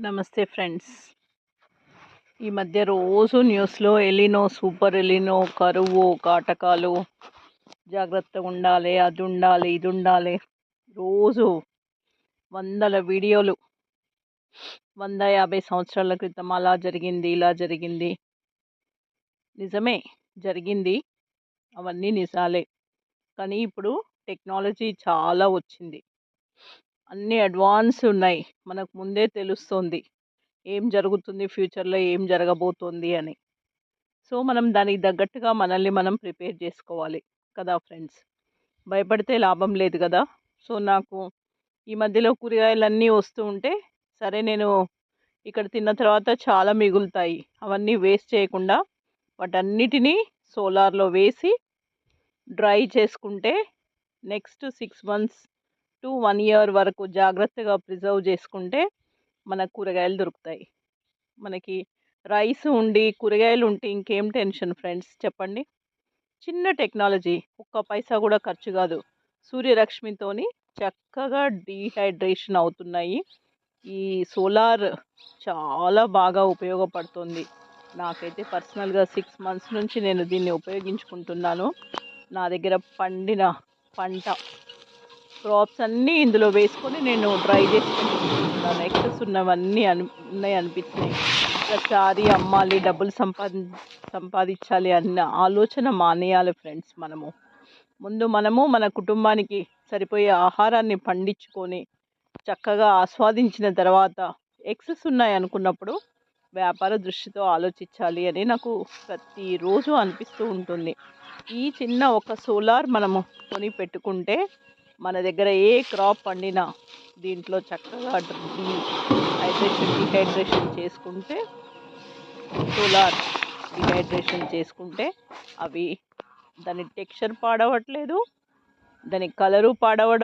నమస్తే ఫ్రెండ్స్. ఈ మధ్య రోజు న్యూస్లో ఎలినో, సూపర్ ఎలినో, కరువు, కాటకాలు, జాగ్రత్తగా ఉండాలి, అది ఉండాలి, ఇది ఉండాలి. రోజు వందల వీడియోలు, 150 సంవత్సరాల క్రితం అలా జరిగింది, ఇలా జరిగింది. నిజమే, జరిగింది. అవన్నీ నిజాలే. కానీ ఇప్పుడు టెక్నాలజీ చాలా వచ్చింది. అన్నీ అడ్వాన్స్ ఉన్నాయి. మనకు ముందే తెలుస్తుంది ఏం జరుగుతుంది, ఫ్యూచర్లో ఏం జరగబోతోంది అని. సో మనం దానికి తగ్గట్టుగా మనల్ని మనం ప్రిపేర్ చేసుకోవాలి కదా ఫ్రెండ్స్. భయపడితే లాభం లేదు కదా. సో నాకు ఈ మధ్యలో కూరగాయలన్నీ వస్తూ ఉంటే, సరే నేను ఇక్కడ తిన్న తర్వాత చాలా మిగులుతాయి, అవన్నీ వేస్ట్ చేయకుండా వాటన్నిటినీ సోలార్లో వేసి డ్రై చేసుకుంటే నెక్స్ట్ 6 మంత్స్ టు 1 ఇయర్ వరకు జాగ్రత్తగా ప్రిజర్వ్ చేసుకుంటే మనకు కూరగాయలు దొరుకుతాయి. మనకి రైస్ ఉండి కూరగాయలు ఉంటే ఇంకేం టెన్షన్ ఫ్రెండ్స్, చెప్పండి. చిన్న టెక్నాలజీ, ఒక్క పైసా కూడా ఖర్చు కాదు. సూర్యరశ్మితోని చక్కగా డీహైడ్రేషన్ అవుతున్నాయి. ఈ సోలార్ చాలా బాగా ఉపయోగపడుతుంది. నాకైతే పర్సనల్గా 6 మంత్స్ నుంచి నేను దీన్ని ఉపయోగించుకుంటున్నాను. నా దగ్గర పండిన పంట క్రాప్స్ అన్నీ ఇందులో వేసుకొని నేను డ్రై చేసుకుంటున్నాను. ఎక్సెస్ ఉన్నవన్నీ ఉన్నాయి అనిపించినాయి. ప్రతిసారి అమ్మాలి, డబ్బులు సంపాదించాలి అన్న ఆలోచన మానేయాలి ఫ్రెండ్స్. మనము మన కుటుంబానికి సరిపోయే ఆహారాన్ని పండించుకొని చక్కగా ఆస్వాదించిన తర్వాత ఎక్సెస్ ఉన్నాయి అనుకున్నప్పుడు వ్యాపార దృష్టితో ఆలోచించాలి అని నాకు ప్రతిరోజు అనిపిస్తూ ఉంటుంది. ఈ చిన్న ఒక సోలార్ మనము కొని పెట్టుకుంటే మన దగ్గర ఏ క్రాప్ పండినా దీంట్లో చక్కగా డిహైడ్రేషన్ చేసుకుంటే, సోలార్ డిహైడ్రేషన్ చేసుకుంటే అవి దాని టెక్స్చర్ పాడవట్లేదు, దాని కలరు పాడవడం